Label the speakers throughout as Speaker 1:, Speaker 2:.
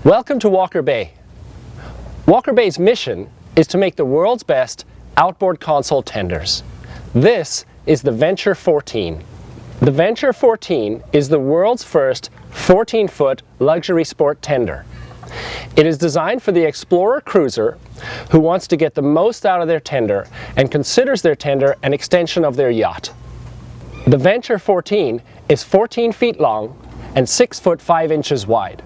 Speaker 1: Welcome to Walker Bay. Walker Bay's mission is to make the world's best outboard console tenders. This is the Venture 14. The Venture 14 is the world's first 14-foot luxury sport tender. It is designed for the explorer cruiser who wants to get the most out of their tender and considers their tender an extension of their yacht. The Venture 14 is 14 feet long and 6 foot 5 inches wide.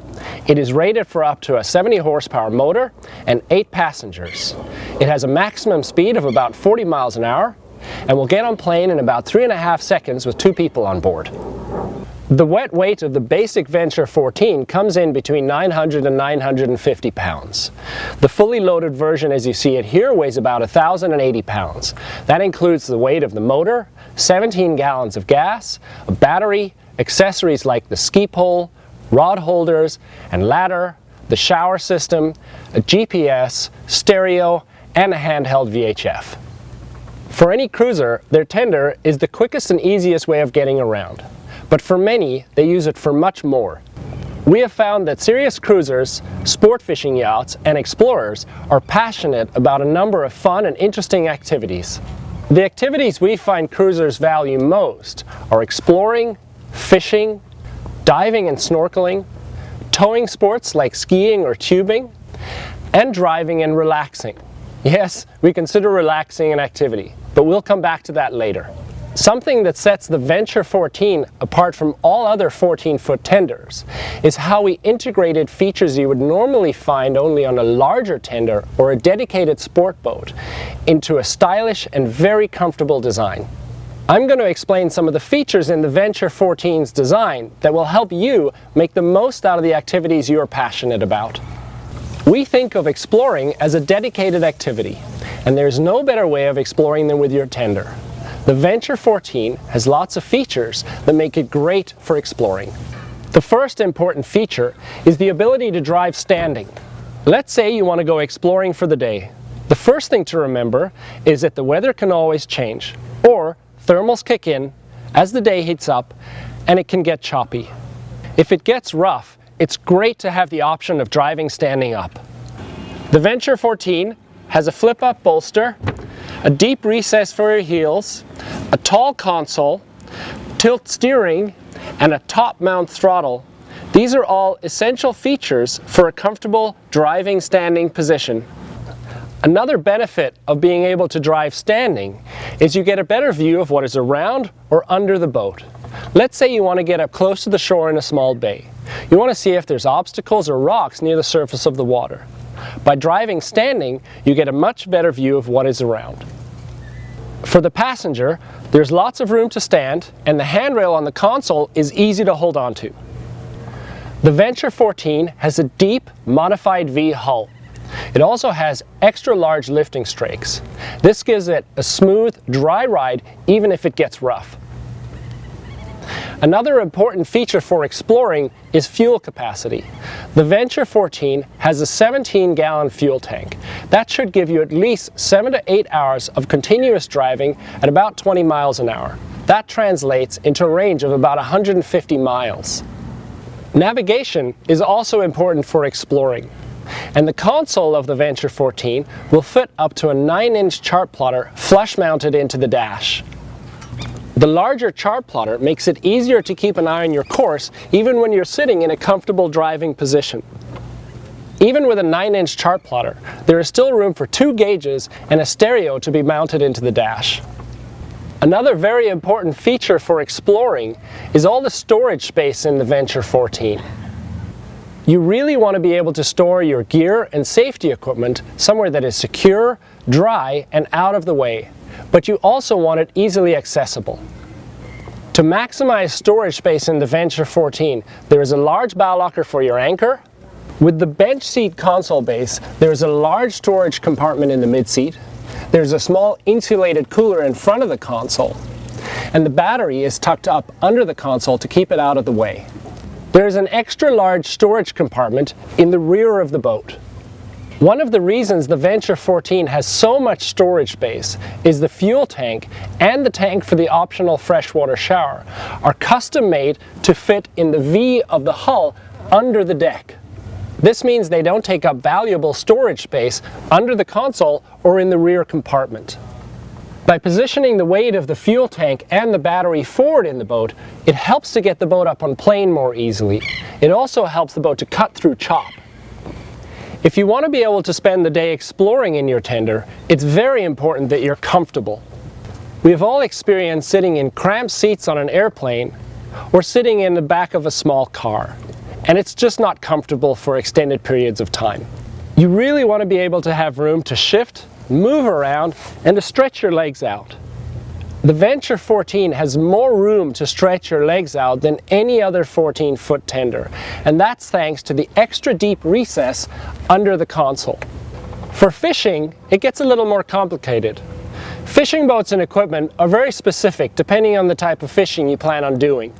Speaker 1: It is rated for up to a 70 horsepower motor and 8 passengers. It has a maximum speed of about 40 miles an hour and will get on plane in about 3.5 seconds with 2 people on board. The wet weight of the basic Venture 14 comes in between 900 and 950 pounds. The fully loaded version, as you see it here, weighs about 1,080 pounds. That includes the weight of the motor, 17 gallons of gas, a battery, accessories like the ski pole, rod holders and ladder, the shower system, a GPS, stereo, and a handheld VHF. For any cruiser, their tender is the quickest and easiest way of getting around. But for many, they use it for much more. We have found that serious cruisers, sport fishing yachts, and explorers are passionate about a number of fun and interesting activities. The activities we find cruisers value most are exploring, fishing, diving and snorkeling, towing sports like skiing or tubing, and driving and relaxing. Yes, we consider relaxing an activity, but we'll come back to that later. Something that sets the Venture 14 apart from all other 14-foot tenders is how we integrated features you would normally find only on a larger tender or a dedicated sport boat into a stylish and very comfortable design. I'm going to explain some of the features in the Venture 14's design that will help you make the most out of the activities you're passionate about. We think of exploring as a dedicated activity, and there's no better way of exploring than with your tender. The Venture 14 has lots of features that make it great for exploring. The first important feature is the ability to drive standing. Let's say you want to go exploring for the day. The first thing to remember is that the weather can always change, or thermals kick in as the day heats up and it can get choppy. If it gets rough, it's great to have the option of driving standing up. The Venture 14 has a flip-up bolster, a deep recess for your heels, a tall console, tilt steering, and a top-mount throttle. These are all essential features for a comfortable driving standing position. Another benefit of being able to drive standing is you get a better view of what is around or under the boat. Let's say you want to get up close to the shore in a small bay. You want to see if there's obstacles or rocks near the surface of the water. By driving standing, you get a much better view of what is around. For the passenger, there's lots of room to stand, and the handrail on the console is easy to hold on to. The Venture 14 has a deep, modified V hull. It also has extra large lifting strakes. This gives it a smooth, dry ride even if it gets rough. Another important feature for exploring is fuel capacity. The Venture 14 has a 17-gallon fuel tank. That should give you at least 7 to 8 hours of continuous driving at about 20 miles an hour. That translates into a range of about 150 miles. Navigation is also important for exploring, and the console of the Venture 14 will fit up to a 9-inch chart plotter flush mounted into the dash. The larger chart plotter makes it easier to keep an eye on your course even when you're sitting in a comfortable driving position. Even with a 9-inch chart plotter, there is still room for 2 gauges and a stereo to be mounted into the dash. Another very important feature for exploring is all the storage space in the Venture 14. You really want to be able to store your gear and safety equipment somewhere that is secure, dry, and out of the way, but you also want it easily accessible. To maximize storage space in the Venture 14, there is a large bow locker for your anchor. With the bench seat console base, there is a large storage compartment in the midseat. There's a small insulated cooler in front of the console, and the battery is tucked up under the console to keep it out of the way. There is an extra large storage compartment in the rear of the boat. One of the reasons the Venture 14 has so much storage space is the fuel tank and the tank for the optional freshwater shower are custom made to fit in the V of the hull under the deck. This means they don't take up valuable storage space under the console or in the rear compartment. By positioning the weight of the fuel tank and the battery forward in the boat, it helps to get the boat up on plane more easily. It also helps the boat to cut through chop. If you want to be able to spend the day exploring in your tender, it's very important that you're comfortable. We have all experienced sitting in cramped seats on an airplane or sitting in the back of a small car, and it's just not comfortable for extended periods of time. You really want to be able to have room to shift, move around, and to stretch your legs out. The Venture 14 has more room to stretch your legs out than any other 14-foot tender, and that's thanks to the extra deep recess under the console. For fishing, it gets a little more complicated. Fishing boats and equipment are very specific depending on the type of fishing you plan on doing.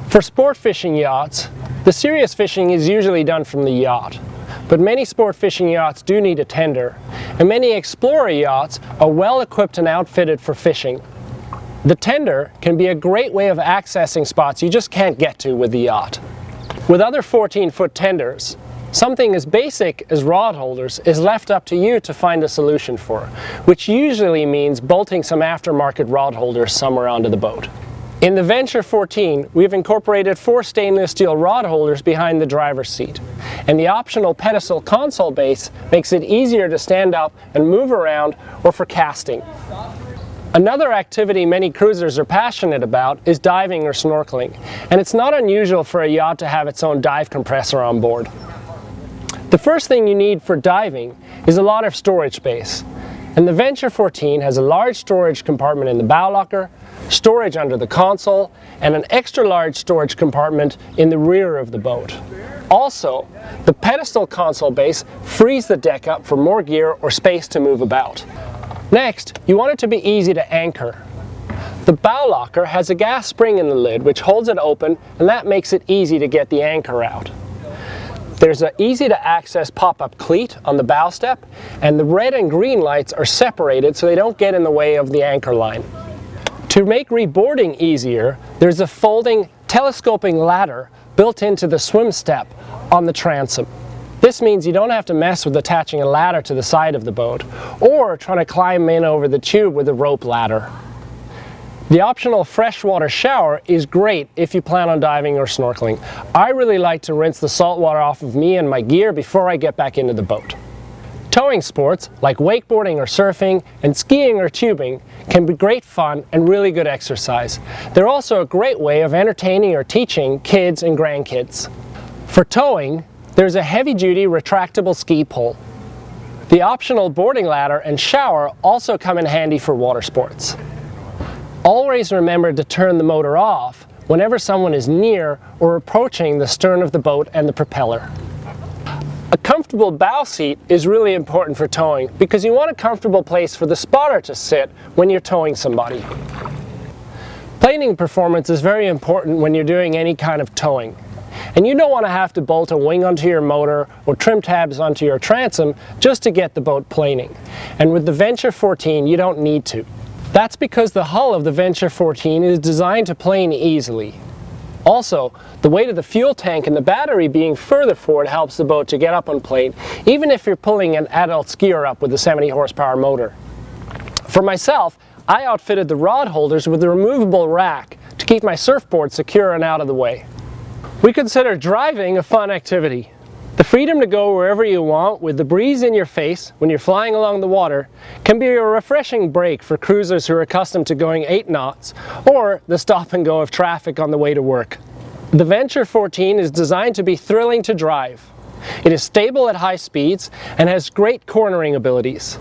Speaker 1: For sport fishing yachts, the serious fishing is usually done from the yacht. But many sport fishing yachts do need a tender, and many explorer yachts are well equipped and outfitted for fishing. The tender can be a great way of accessing spots you just can't get to with the yacht. With other 14-foot tenders, something as basic as rod holders is left up to you to find a solution for, which usually means bolting some aftermarket rod holders somewhere onto the boat. In the Venture 14, we've incorporated 4 stainless steel rod holders behind the driver's seat, and the optional pedestal console base makes it easier to stand up and move around or for casting. Another activity many cruisers are passionate about is diving or snorkeling, and it's not unusual for a yacht to have its own dive compressor on board. The first thing you need for diving is a lot of storage space, and the Venture 14 has a large storage compartment in the bow locker, storage under the console, and an extra large storage compartment in the rear of the boat. Also, the pedestal console base frees the deck up for more gear or space to move about. Next, you want it to be easy to anchor. The bow locker has a gas spring in the lid which holds it open, and that makes it easy to get the anchor out. There's an easy to access pop-up cleat on the bow step, and the red and green lights are separated so they don't get in the way of the anchor line. To make reboarding easier, there's a folding telescoping ladder built into the swim step on the transom. This means you don't have to mess with attaching a ladder to the side of the boat or trying to climb in over the tube with a rope ladder. The optional freshwater shower is great if you plan on diving or snorkeling. I really like to rinse the salt water off of me and my gear before I get back into the boat. Towing sports like wakeboarding or surfing and skiing or tubing can be great fun and really good exercise. They're also a great way of entertaining or teaching kids and grandkids. For towing, there's a heavy-duty retractable ski pole. The optional boarding ladder and shower also come in handy for water sports. Always remember to turn the motor off whenever someone is near or approaching the stern of the boat and the propeller. A comfortable bow seat is really important for towing because you want a comfortable place for the spotter to sit when you're towing somebody. Planing performance is very important when you're doing any kind of towing. And you don't want to have to bolt a wing onto your motor or trim tabs onto your transom just to get the boat planing. And with the Venture 14, you don't need to. That's because the hull of the Venture 14 is designed to plane easily. Also, the weight of the fuel tank and the battery being further forward helps the boat to get up on plane, even if you're pulling an adult skier up with a 70 horsepower motor. For myself, I outfitted the rod holders with a removable rack to keep my surfboard secure and out of the way. We consider driving a fun activity. The freedom to go wherever you want with the breeze in your face when you're flying along the water can be a refreshing break for cruisers who are accustomed to going 8 knots or the stop and go of traffic on the way to work. The Venture 14 is designed to be thrilling to drive. It is stable at high speeds and has great cornering abilities.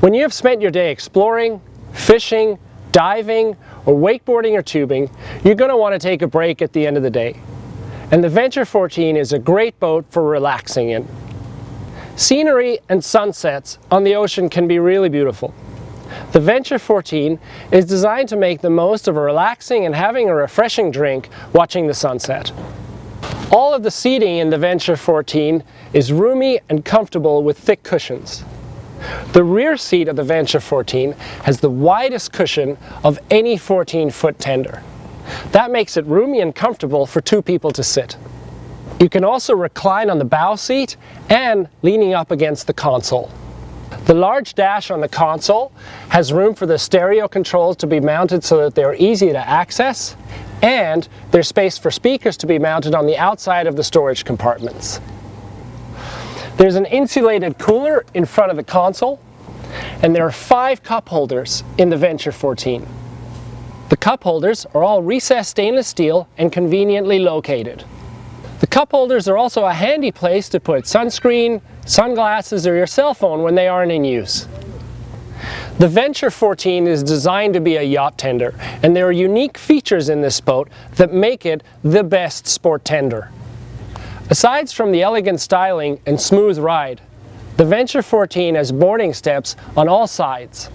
Speaker 1: When you have spent your day exploring, fishing, diving, or wakeboarding or tubing, you're going to want to take a break at the end of the day. And the Venture 14 is a great boat for relaxing in. Scenery and sunsets on the ocean can be really beautiful. The Venture 14 is designed to make the most of a relaxing and having a refreshing drink watching the sunset. All of the seating in the Venture 14 is roomy and comfortable with thick cushions. The rear seat of the Venture 14 has the widest cushion of any 14-foot tender. That makes it roomy and comfortable for 2 people to sit. You can also recline on the bow seat and leaning up against the console. The large dash on the console has room for the stereo controls to be mounted so that they're easy to access, and there's space for speakers to be mounted on the outside of the storage compartments. There's an insulated cooler in front of the console, and there are 5 cup holders in the Venture 14. The cup holders are all recessed stainless steel and conveniently located. The cup holders are also a handy place to put sunscreen, sunglasses, or your cell phone when they aren't in use. The Venture 14 is designed to be a yacht tender, and there are unique features in this boat that make it the best sport tender. Aside from the elegant styling and smooth ride, the Venture 14 has boarding steps on all sides.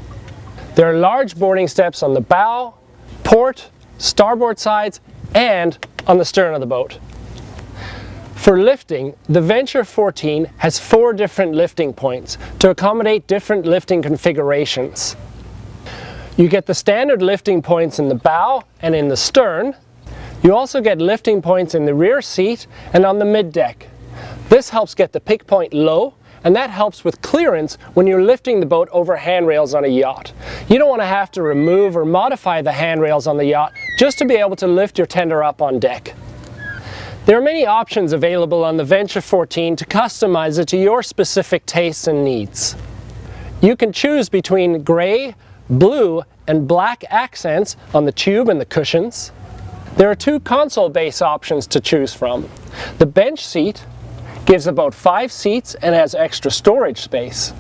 Speaker 1: There are large boarding steps on the bow, port, starboard sides, and on the stern of the boat. For lifting, the Venture 14 has 4 different lifting points to accommodate different lifting configurations. You get the standard lifting points in the bow and in the stern. You also get lifting points in the rear seat and on the middeck. This helps get the pick point low, and that helps with clearance when you're lifting the boat over handrails on a yacht. You don't want to have to remove or modify the handrails on the yacht just to be able to lift your tender up on deck. There are many options available on the Venture 14 to customize it to your specific tastes and needs. You can choose between gray, blue, and black accents on the tube and the cushions. There are 2 console base options to choose from. The bench seat gives about 5 seats and has extra storage space.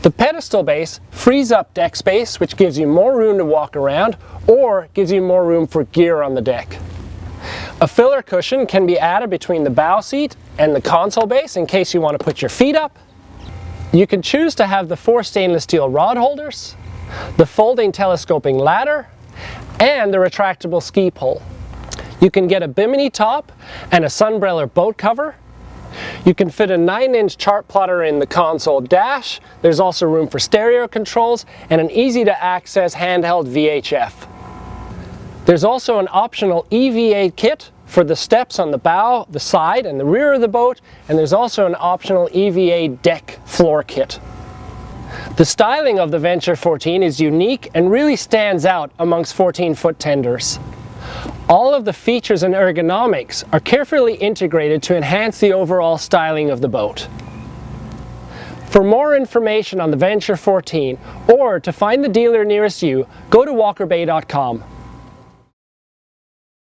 Speaker 1: The pedestal base frees up deck space, which gives you more room to walk around or gives you more room for gear on the deck. A filler cushion can be added between the bow seat and the console base in case you want to put your feet up. You can choose to have the 4 stainless steel rod holders, the folding telescoping ladder, and the retractable ski pole. You can get a bimini top and a sunbrella boat cover. You can fit a 9-inch chart plotter in the console dash. There's also room for stereo controls and an easy to access handheld VHF. There's also an optional EVA kit for the steps on the bow, the side, and the rear of the boat, and there's also an optional EVA deck floor kit. The styling of the Venture 14 is unique and really stands out amongst 14-foot tenders. All of the features and ergonomics are carefully integrated to enhance the overall styling of the boat. For more information on the Venture 14 or to find the dealer nearest you, go to walkerbay.com.